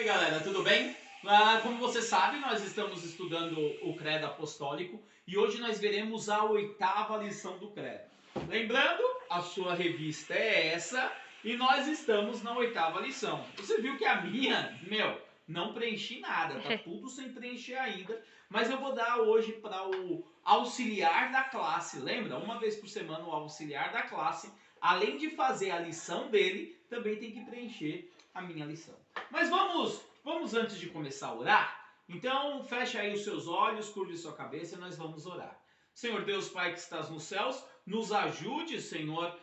galera, tudo bem? Como você sabe, nós estamos estudando o Credo Apostólico e hoje nós veremos a 8ª lição do Credo. Lembrando, a sua revista é essa e nós estamos na 8ª lição. Você viu que a minha, não preenchi nada, tá tudo sem preencher ainda, mas eu vou dar hoje para o auxiliar da classe. Lembra? Uma vez por semana o auxiliar da classe, além de fazer a lição dele, também tem que preencher a minha lição. Mas vamos antes de começar a orar? Então feche aí os seus olhos, curve sua cabeça e nós vamos orar. Senhor Deus Pai que estás nos céus, nos ajude, Senhor,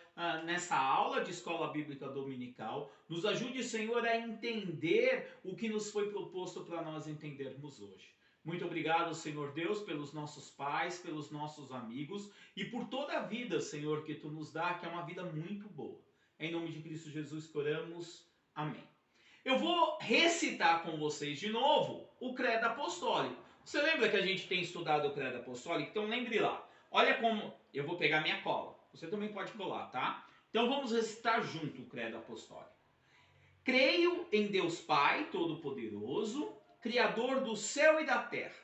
nessa aula de Escola Bíblica Dominical. Nos ajude, Senhor, a entender o que nos foi proposto para nós entendermos hoje. Muito obrigado, Senhor Deus, pelos nossos pais, pelos nossos amigos e por toda a vida, Senhor, que Tu nos dá, que é uma vida muito boa. Em nome de Cristo Jesus que oramos. Amém. Eu vou recitar com vocês de novo o Credo Apostólico. Você lembra que a gente tem estudado o Credo Apostólico? Então lembre lá. Olha como... Eu vou pegar minha cola. Você também pode colar, tá? Então vamos recitar junto o Credo Apostólico. Creio em Deus Pai Todo-Poderoso, Criador do céu e da terra.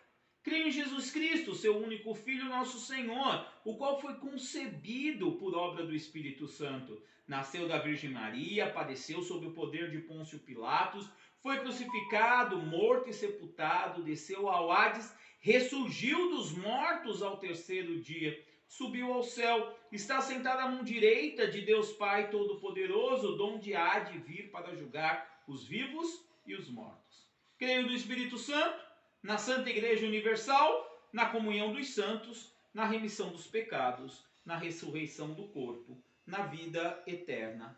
Creio em Jesus Cristo, seu único Filho, nosso Senhor, o qual foi concebido por obra do Espírito Santo. Nasceu da Virgem Maria, padeceu sob o poder de Pôncio Pilatos, foi crucificado, morto e sepultado, desceu ao Hades, ressurgiu dos mortos ao terceiro dia, subiu ao céu, está sentado à mão direita de Deus Pai Todo-Poderoso, donde há de vir para julgar os vivos e os mortos. Creio no Espírito Santo, na Santa Igreja Universal, na comunhão dos santos, na remissão dos pecados, na ressurreição do corpo, na vida eterna.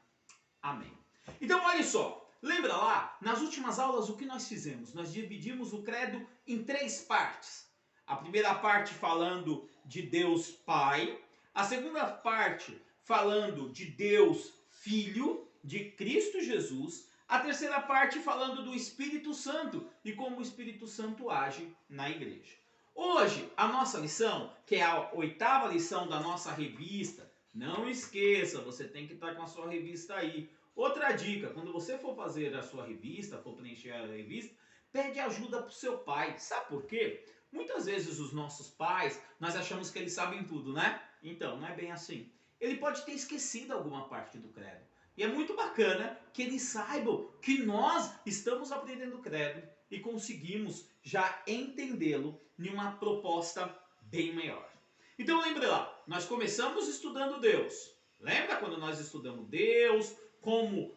Amém. Então, olha só, lembra lá, nas últimas aulas o que nós fizemos? Nós dividimos o credo em 3 partes. A primeira parte falando de Deus Pai, a segunda parte falando de Deus Filho, de Cristo Jesus, a terceira parte falando do Espírito Santo e como o Espírito Santo age na igreja. Hoje, a nossa lição, que é a 8ª lição da nossa revista, não esqueça, você tem que estar com a sua revista aí. Outra dica, quando você for fazer a sua revista, for preencher a revista, pede ajuda para o seu pai. Sabe por quê? Muitas vezes os nossos pais, nós achamos que eles sabem tudo, né? Então, não é bem assim. Ele pode ter esquecido alguma parte do credo. E é muito bacana que eles saibam que nós estamos aprendendo o credo e conseguimos já entendê-lo em uma proposta bem maior. Então lembre lá, nós começamos estudando Deus. Lembra quando nós estudamos Deus, como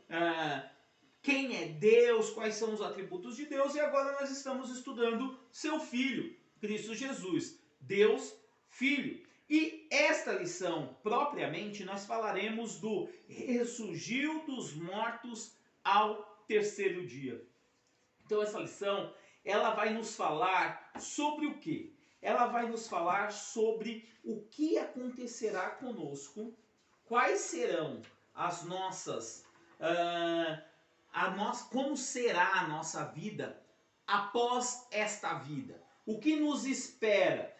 quem é Deus, quais são os atributos de Deus, e agora nós estamos estudando seu Filho, Cristo Jesus, Deus Filho. E esta lição, propriamente, nós falaremos do ressurgiu dos mortos ao terceiro dia. Então essa lição, ela vai nos falar sobre o quê? Ela vai nos falar sobre o que acontecerá conosco, quais serão as nossas... como será a nossa vida após esta vida. O que nos espera?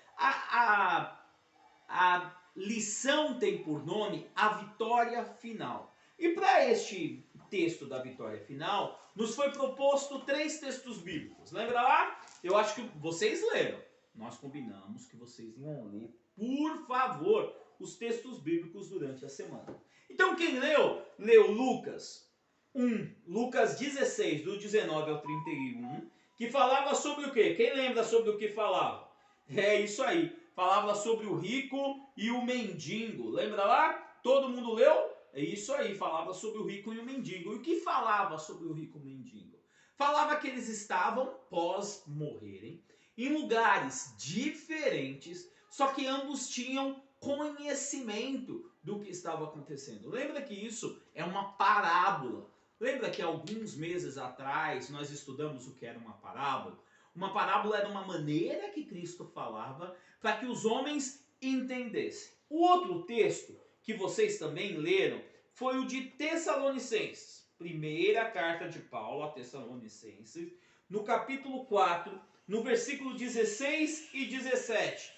A lição tem por nome a vitória final. E para este texto da vitória final, nos foi proposto 3 textos bíblicos. Lembra lá? Eu acho que vocês leram. Nós combinamos que vocês iam ler, por favor, os textos bíblicos durante a semana. Então quem leu? Leu Lucas 1, Lucas 16, do 19 ao 31, que falava sobre o quê? Quem lembra sobre o que falava? É isso aí. Falava sobre o rico e o mendigo. Lembra lá? Todo mundo leu? É isso aí. Falava sobre o rico e o mendigo. E o que falava sobre o rico e o mendigo? Falava que eles estavam, pós morrerem, em lugares diferentes, só que ambos tinham conhecimento do que estava acontecendo. Lembra que isso é uma parábola. Lembra que alguns meses atrás nós estudamos o que era uma parábola? Uma parábola era uma maneira que Cristo falava para que os homens entendessem. O outro texto que vocês também leram foi o de Tessalonicenses. Primeira carta de Paulo a Tessalonicenses, no capítulo 4, no versículo 16 e 17.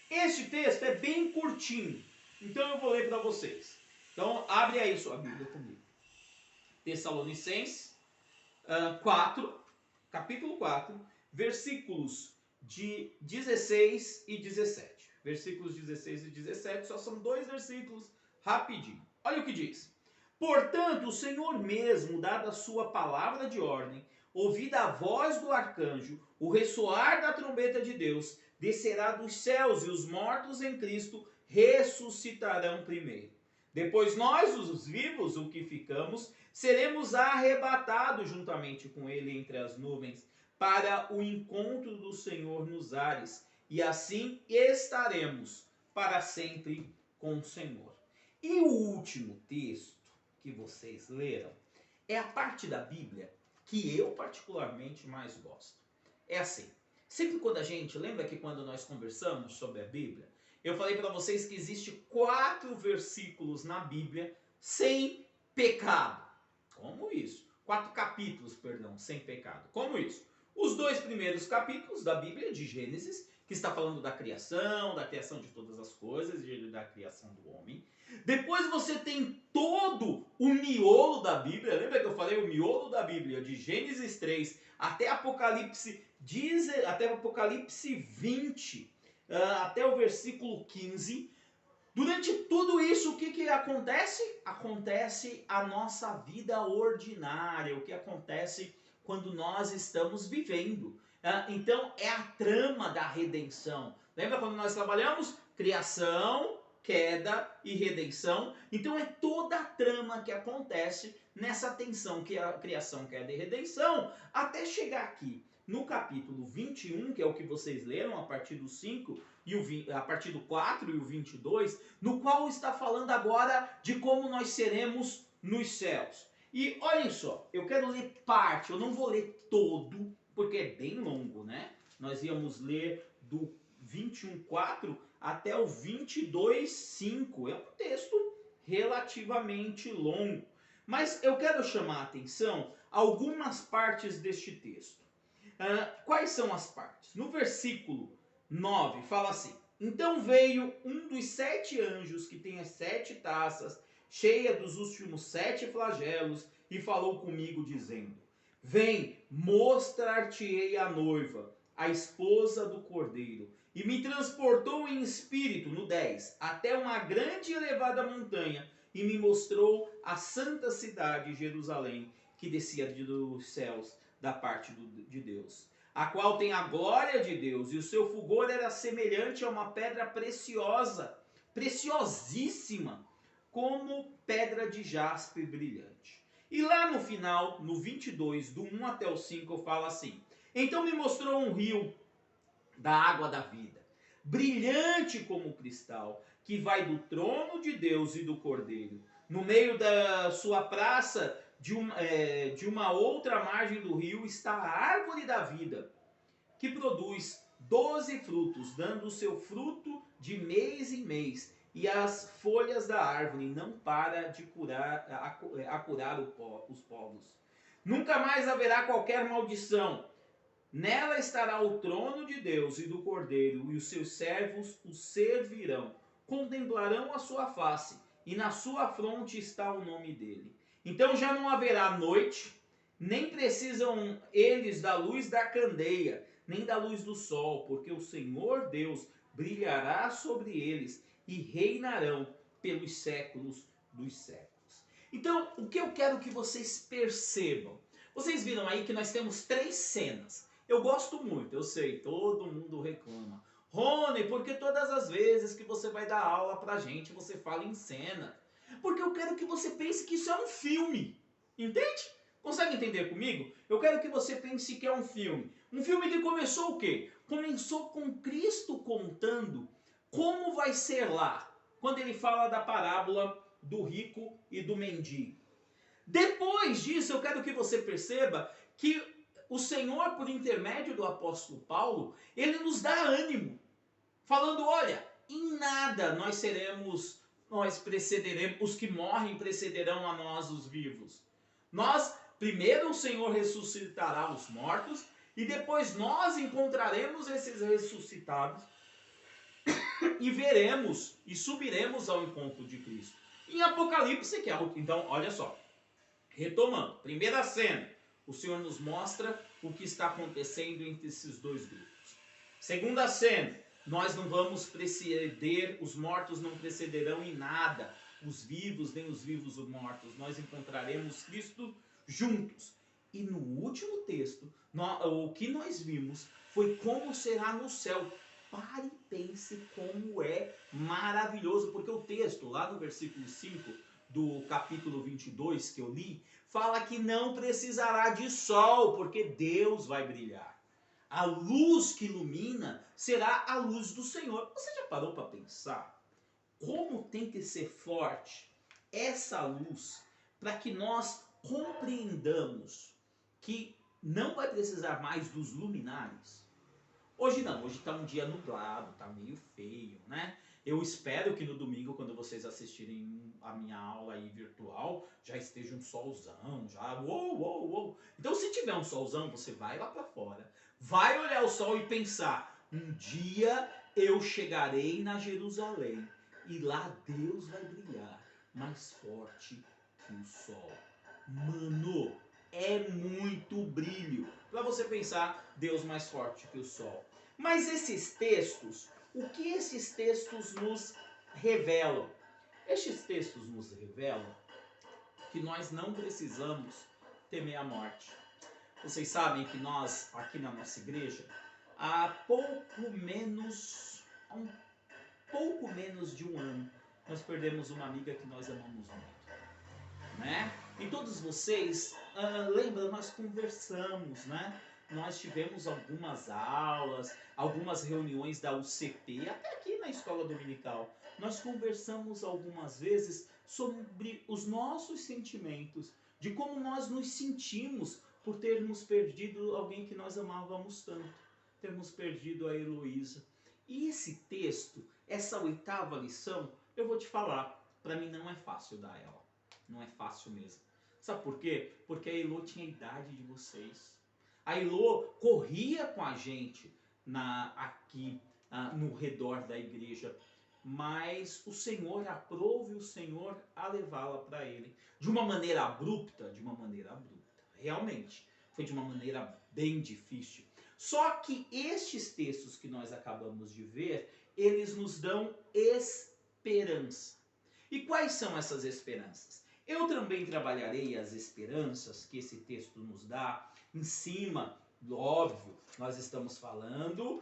Este texto é bem curtinho, então eu vou ler para vocês. Então abre aí sua Bíblia comigo. Tessalonicenses 4, capítulo 4, versículos de 16 e 17. Versículos 16 e 17, só são 2 versículos, rapidinho. Olha o que diz. Portanto, o Senhor mesmo, dada a sua palavra de ordem, ouvida a voz do arcanjo, o ressoar da trombeta de Deus, descerá dos céus e os mortos em Cristo ressuscitarão primeiro. Depois nós, os vivos, o que ficamos, seremos arrebatados juntamente com ele entre as nuvens, para o encontro do Senhor nos ares, e assim estaremos para sempre com o Senhor. E o último texto que vocês leram é a parte da Bíblia que eu particularmente mais gosto. É assim, sempre quando a gente, lembra que quando nós conversamos sobre a Bíblia, eu falei para vocês que existe 4 versículos na Bíblia sem pecado. Como isso? 4 capítulos, perdão, sem pecado. Como isso? Os 2 primeiros capítulos da Bíblia, de Gênesis, que está falando da criação de todas as coisas, da criação do homem. Depois você tem todo o miolo da Bíblia. Lembra que eu falei o miolo da Bíblia, de Gênesis 3 até Apocalipse 20, até o versículo 15. Durante tudo isso, o que acontece? Acontece a nossa vida ordinária, o que acontece quando nós estamos vivendo. Então, é a trama da redenção. Lembra quando nós trabalhamos? Criação, queda e redenção. Então, é toda a trama que acontece nessa tensão que é a criação, queda e redenção, até chegar aqui no capítulo 21, que é o que vocês leram a partir do 5 a partir do 4 e o 22, no qual está falando agora de como nós seremos nos céus. E olhem só, eu quero ler parte, eu não vou ler todo, porque é bem longo, né? Nós íamos ler do 21:4 até o 22:5. É um texto relativamente longo. Mas eu quero chamar a atenção a algumas partes deste texto. Quais são as partes? No versículo 9 fala assim: então veio um dos 7 anjos que tem as 7 taças, cheia dos últimos 7 flagelos, e falou comigo dizendo: vem, mostrar-te-ei a noiva, a esposa do Cordeiro. E me transportou em espírito, no 10, até uma grande e elevada montanha, e me mostrou a santa cidade, Jerusalém, que descia dos céus da parte de Deus, a qual tem a glória de Deus, e o seu fulgor era semelhante a uma pedra preciosa, preciosíssima, como pedra de jaspe brilhante. E lá no final, no 22, do 1 até o 5, fala assim: então me mostrou um rio da água da vida, brilhante como cristal, que vai do trono de Deus e do Cordeiro. No meio da sua praça, de uma outra margem do rio, está a árvore da vida, que produz 12 frutos, dando o seu fruto de mês em mês, e as folhas da árvore não param de curar os povos. Nunca mais haverá qualquer maldição. Nela estará o trono de Deus e do Cordeiro, e os seus servos o servirão. Contemplarão a sua face, e na sua fronte está o nome dele. Então já não haverá noite, nem precisam eles da luz da candeia, nem da luz do sol, porque o Senhor Deus brilhará sobre eles e reinarão pelos séculos dos séculos. Então, o que eu quero que vocês percebam? Vocês viram aí que nós temos 3 cenas. Eu gosto muito, eu sei, todo mundo reclama. Rony, porque todas as vezes que você vai dar aula pra gente, você fala em cena? Porque eu quero que você pense que isso é um filme. Entende? Consegue entender comigo? Eu quero que você pense que é um filme. Um filme que começou o quê? Começou com Cristo contando como vai ser lá, quando ele fala da parábola do rico e do mendigo. Depois disso, eu quero que você perceba que o Senhor, por intermédio do apóstolo Paulo, ele nos dá ânimo, falando: olha, em nada nós precederemos, os que morrem precederão a nós, os vivos. Primeiro o Senhor ressuscitará os mortos, e depois nós encontraremos esses ressuscitados e veremos e subiremos ao encontro de Cristo. Em Apocalipse, então, olha só, retomando, primeira cena, o Senhor nos mostra o que está acontecendo entre esses dois grupos. Segunda cena, nós não vamos preceder, os mortos não precederão em nada, os vivos nem os vivos os mortos, nós encontraremos Cristo juntos. E no último texto, o que nós vimos foi como será no céu. Pare e pense como é maravilhoso, porque o texto, lá no versículo 5 do capítulo 22 que eu li, fala que não precisará de sol, porque Deus vai brilhar. A luz que ilumina será a luz do Senhor. Você já parou para pensar como tem que ser forte essa luz para que nós compreendamos que não vai precisar mais dos luminares? Hoje não, hoje está um dia nublado, está meio feio, né? Eu espero que no domingo, quando vocês assistirem a minha aula aí virtual, já esteja um solzão, já uou. Então se tiver um solzão, você vai lá para fora, vai olhar o sol e pensar, um dia eu chegarei na Jerusalém e lá Deus vai brilhar mais forte que o sol. Mano, é muito brilho para você pensar Deus mais forte que o sol. Mas esses textos, o que esses textos nos revelam? Estes textos nos revelam que nós não precisamos temer a morte. Vocês sabem que nós, aqui na nossa igreja, há pouco menos de um ano, nós perdemos uma amiga que nós amamos muito, né? E todos vocês, lembram, nós conversamos, né? Nós tivemos algumas aulas, algumas reuniões da UCP, até aqui na escola dominical. Nós conversamos algumas vezes sobre os nossos sentimentos, de como nós nos sentimos por termos perdido alguém que nós amávamos tanto, termos perdido a Heloísa. E esse texto, essa 8ª lição, eu vou te falar, para mim não é fácil dar ela, não é fácil mesmo. Sabe por quê? Porque a Elô tinha a idade de vocês. A Elô corria com a gente aqui no redor da igreja, mas o Senhor aprove o Senhor a levá-la para Ele. De uma maneira abrupta, realmente, foi de uma maneira bem difícil. Só que estes textos que nós acabamos de ver, eles nos dão esperança. E quais são essas esperanças? Eu também trabalharei as esperanças que esse texto nos dá em cima, óbvio, nós estamos falando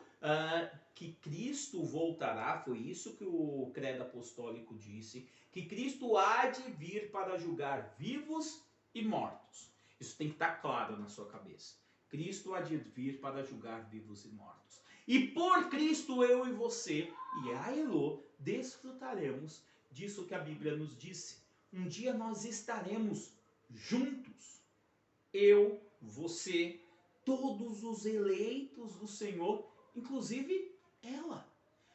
que Cristo voltará, foi isso que o credo apostólico disse, que Cristo há de vir para julgar vivos e mortos. Isso tem que estar claro na sua cabeça. Cristo há de vir para julgar vivos e mortos. E por Cristo eu e você e a Elô desfrutaremos disso que a Bíblia nos disse. Um dia nós estaremos juntos. Eu, você, todos os eleitos do Senhor, inclusive ela,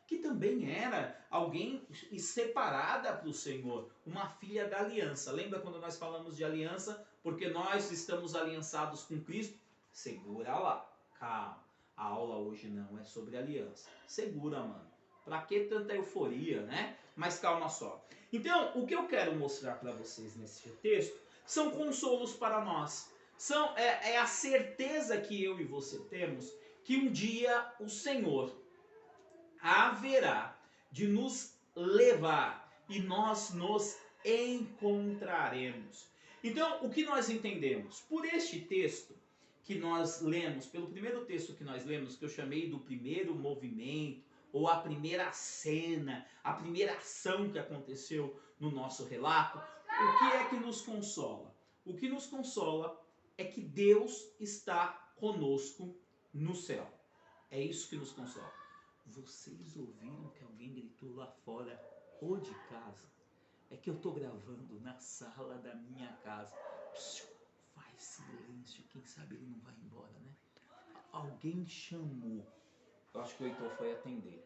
que também era alguém separada para o Senhor, uma filha da aliança. Lembra quando nós falamos de aliança? Porque nós estamos aliançados com Cristo? Segura lá, calma. A aula hoje não é sobre aliança. Segura, mano. Pra que tanta euforia, né? Mas calma só. Então, o que eu quero mostrar para vocês nesse texto são consolos para nós. É a certeza que eu e você temos que um dia o Senhor haverá de nos levar e nós nos encontraremos. Então, o que nós entendemos? Por este texto que nós lemos, pelo primeiro texto que nós lemos, que eu chamei do primeiro movimento, ou a primeira cena, a primeira ação que aconteceu no nosso relato, o que é que nos consola? O que nos consola é que Deus está conosco no céu. É isso que nos consola. Vocês ouviram que alguém gritou lá fora, ou de casa? É que eu estou gravando na sala da minha casa. Faz silêncio, quem sabe ele não vai embora, né? Alguém chamou. Eu acho que o Heitor foi atender.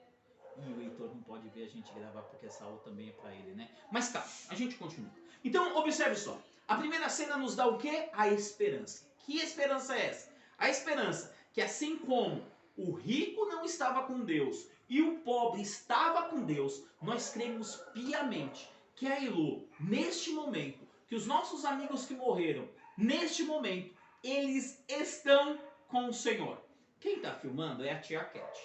E o Heitor não pode ver a gente gravar porque essa aula também é para ele, né? Mas tá, a gente continua. Então, observe só. A primeira cena nos dá o quê? A esperança. Que esperança é essa? A esperança que assim como o rico não estava com Deus e o pobre estava com Deus, nós cremos piamente que a Elô, neste momento, que os nossos amigos que morreram, neste momento, eles estão com o Senhor. Quem está filmando é a tia Cat.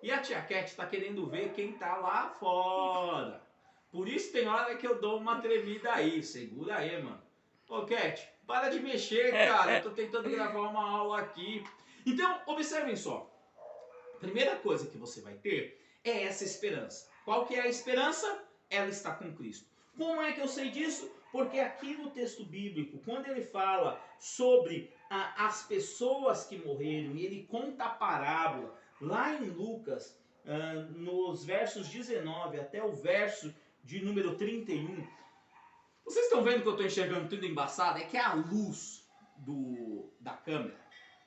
E a tia Cat está querendo ver quem está lá fora. Por isso tem hora que eu dou uma tremida aí. Segura aí, mano. Ô, Cat, para de mexer, cara. Eu tô tentando gravar uma aula aqui. Então, observem só. A primeira coisa que você vai ter é essa esperança. Qual que é a esperança? Ela está com Cristo. Como é que eu sei disso? Porque aqui no texto bíblico, quando ele fala sobre as pessoas que morreram e ele conta a parábola, lá em Lucas, nos versos 19 até o verso de número 31, vocês estão vendo que eu estou enxergando tudo embaçado? É que a luz da câmera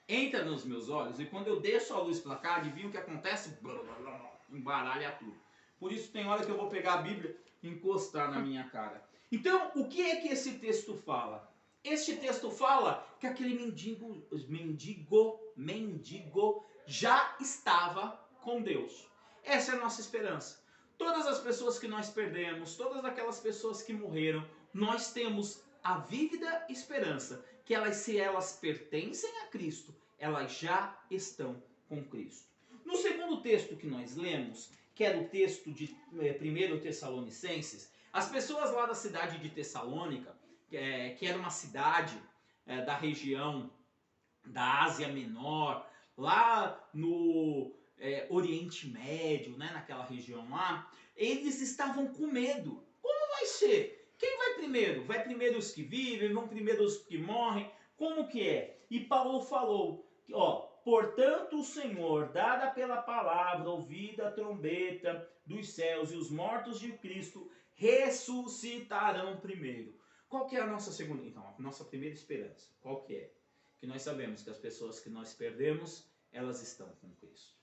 entra nos meus olhos e quando eu deixo a luz para cá, adivinha o que acontece? Embaralha tudo. Por isso tem hora que eu vou pegar a Bíblia e encostar na minha cara. Então, o que é que esse texto fala? Este texto fala que aquele mendigo já estava com Deus. Essa é a nossa esperança. Todas as pessoas que nós perdemos, todas aquelas pessoas que morreram, nós temos a vívida esperança que elas, se elas pertencem a Cristo, elas já estão com Cristo. No segundo texto que nós lemos, que era o texto de 1 Tessalonicenses, as pessoas lá da cidade de Tessalônica, que era uma cidade da região da Ásia Menor, lá no Oriente Médio, né, naquela região lá, eles estavam com medo. Como vai ser? Quem vai primeiro? Vai primeiro os que vivem? Vão primeiro os que morrem? Como que é? E Paulo falou, portanto o Senhor, dada pela palavra, ouvida a trombeta dos céus e os mortos de Cristo ressuscitarão primeiro. Qual que é a nossa segunda? Então, a nossa primeira esperança, qual que é? Que nós sabemos que as pessoas que nós perdemos, elas estão com Cristo.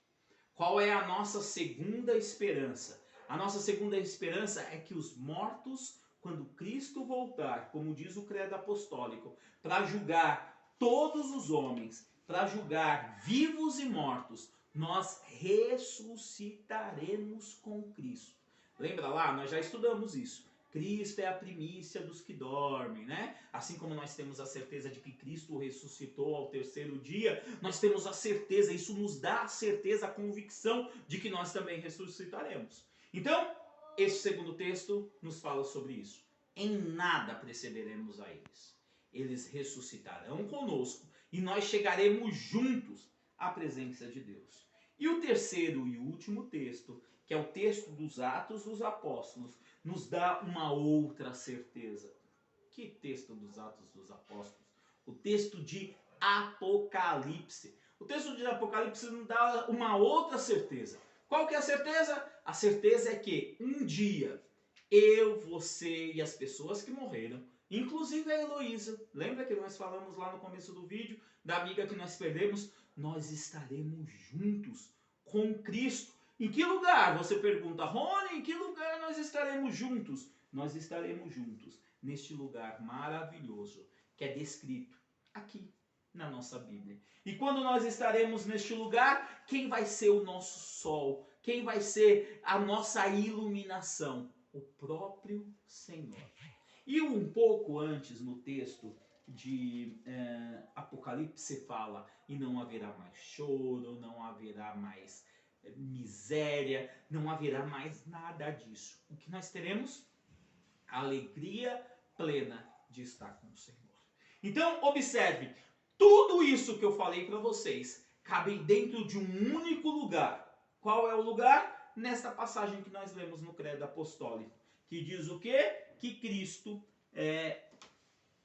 Qual é a nossa segunda esperança? A nossa segunda esperança é que os mortos, quando Cristo voltar, como diz o credo apostólico, para julgar todos os homens, para julgar vivos e mortos, nós ressuscitaremos com Cristo. Lembra lá? Nós já estudamos isso. Cristo é a primícia dos que dormem, né? Assim como nós temos a certeza de que Cristo ressuscitou ao terceiro dia, nós temos a certeza, isso nos dá a certeza, a convicção de que nós também ressuscitaremos. Então, esse segundo texto nos fala sobre isso. Em nada precederemos a eles. Eles ressuscitarão conosco e nós chegaremos juntos à presença de Deus. E o terceiro e último texto, que é o texto dos Atos dos Apóstolos, nos dá uma outra certeza. Que texto dos Atos dos Apóstolos? O texto de Apocalipse. O texto de Apocalipse nos dá uma outra certeza. Qual que é a certeza? A certeza é que um dia eu, você e as pessoas que morreram, inclusive a Heloísa, lembra que nós falamos lá no começo do vídeo da amiga que nós perdemos? Nós estaremos juntos com Cristo. Em que lugar? Você pergunta, Rony, em que lugar nós estaremos juntos? Nós estaremos juntos neste lugar maravilhoso que é descrito aqui na nossa Bíblia. E quando nós estaremos neste lugar, quem vai ser o nosso sol? Quem vai ser a nossa iluminação? O próprio Senhor. E um pouco antes no texto de Apocalipse fala, e não haverá mais choro, não haverá mais miséria, não haverá mais nada disso. O que nós teremos? A alegria plena de estar com o Senhor. Então, observe, tudo isso que eu falei para vocês cabe dentro de um único lugar. Qual é o lugar? Nesta passagem que nós lemos no Credo Apostólico, que diz o quê? Que Cristo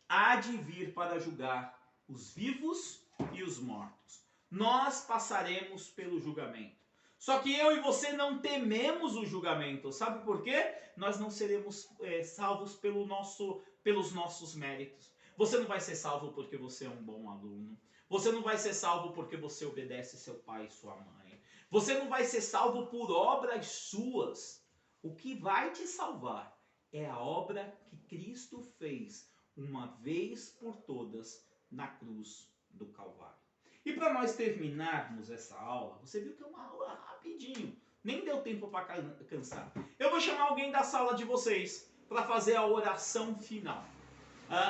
há de vir para julgar os vivos e os mortos. Nós passaremos pelo julgamento. Só que eu e você não tememos o julgamento. Sabe por quê? Nós não seremos salvos pelos nossos méritos. Você não vai ser salvo porque você é um bom aluno. Você não vai ser salvo porque você obedece seu pai e sua mãe. Você não vai ser salvo por obras suas. O que vai te salvar é a obra que Cristo fez uma vez por todas na cruz do Calvário. E para nós terminarmos essa aula, você viu que é uma aula rapidinho, nem deu tempo para cansar. Eu vou chamar alguém da sala de vocês para fazer a oração final.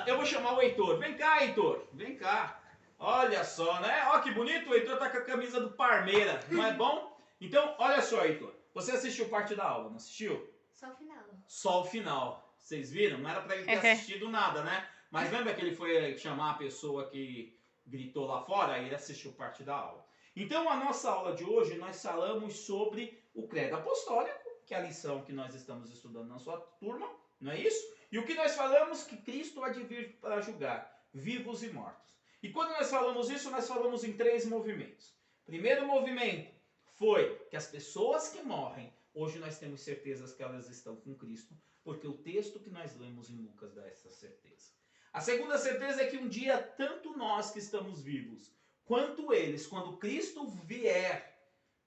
Eu vou chamar o Heitor. Vem cá, Heitor, vem cá. Olha só, né? Ó que bonito, o Heitor tá com a camisa do Parmeira, não é bom? Então, olha só, Heitor. Você assistiu parte da aula, não assistiu? Só o final. Só o final. Vocês viram? Não era pra ele ter assistido nada, né? Mas lembra que ele foi chamar a pessoa que gritou lá fora? Ele assistiu parte da aula. Então, a nossa aula de hoje, nós falamos sobre o credo apostólico, que é a lição que nós estamos estudando na sua turma, não é isso? E o que nós falamos? Que Cristo há de vir para julgar vivos e mortos. E quando nós falamos isso, nós falamos em 3 movimentos. Primeiro movimento foi que as pessoas que morrem, hoje nós temos certezas que elas estão com Cristo, porque o texto que nós lemos em Lucas dá essa certeza. A segunda certeza é que um dia, tanto nós que estamos vivos, quanto eles, quando Cristo vier,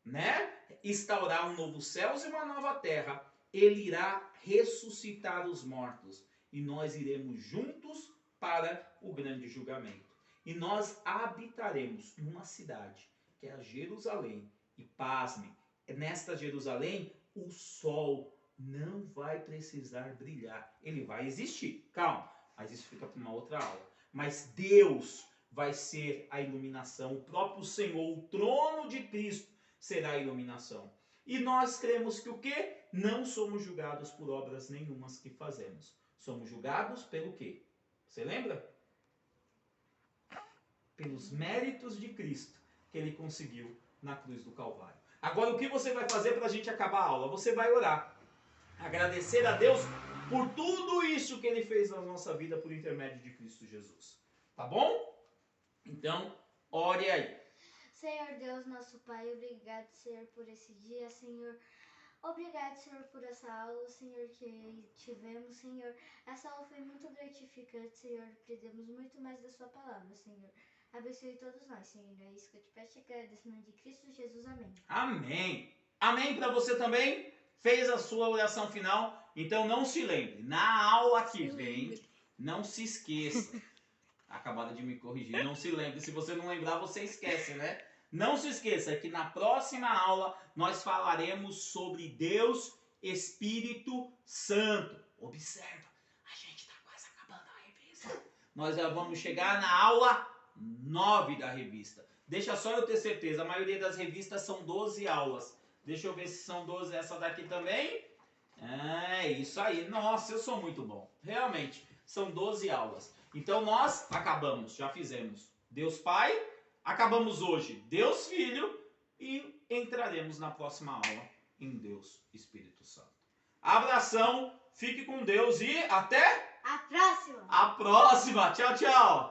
né, instaurar um novo céu e uma nova terra, ele irá ressuscitar os mortos e nós iremos juntos para o grande julgamento. E nós habitaremos numa cidade que é a Jerusalém. E pasmem, nesta Jerusalém o sol não vai precisar brilhar. Ele vai existir, calma, mas isso fica para uma outra aula. Mas Deus vai ser a iluminação, o próprio Senhor, o trono de Cristo será a iluminação. E nós cremos que o quê? Não somos julgados por obras nenhumas que fazemos. Somos julgados pelo quê? Você lembra? Pelos méritos de Cristo que ele conseguiu na cruz do Calvário. Agora, o que você vai fazer para a gente acabar a aula? Você vai orar. Agradecer a Deus por tudo isso que ele fez na nossa vida por intermédio de Cristo Jesus. Tá bom? Então, ore aí. Senhor Deus, nosso Pai, obrigado, Senhor, por esse dia, Senhor. Obrigado, Senhor, por essa aula, Senhor, que tivemos, Senhor. Essa aula foi muito gratificante, Senhor. Aprendemos muito mais da sua palavra, Senhor. Abençoe todos nós, Senhor. É isso que eu te peço e agradeço em nome de Cristo Jesus. Amém. Amém. Amém para você também? Fez a sua oração final? Então não se lembre, na aula que vem, não se esqueça. Acabaram de me corrigir. Não se lembre. Se você não lembrar, você esquece, né? Não se esqueça que na próxima aula nós falaremos sobre Deus Espírito Santo. Observa, a gente está quase acabando a revista. Nós já vamos chegar na aula 9 da revista. Deixa só eu ter certeza, a maioria das revistas são 12 aulas. Deixa eu ver se são 12 essa daqui também. É isso aí. Nossa, eu sou muito bom. Realmente, são 12 aulas. Então nós acabamos, já fizemos Deus Pai, acabamos hoje Deus Filho e entraremos na próxima aula em Deus Espírito Santo. Abração, fique com Deus e até a próxima! a próxima. Tchau, tchau.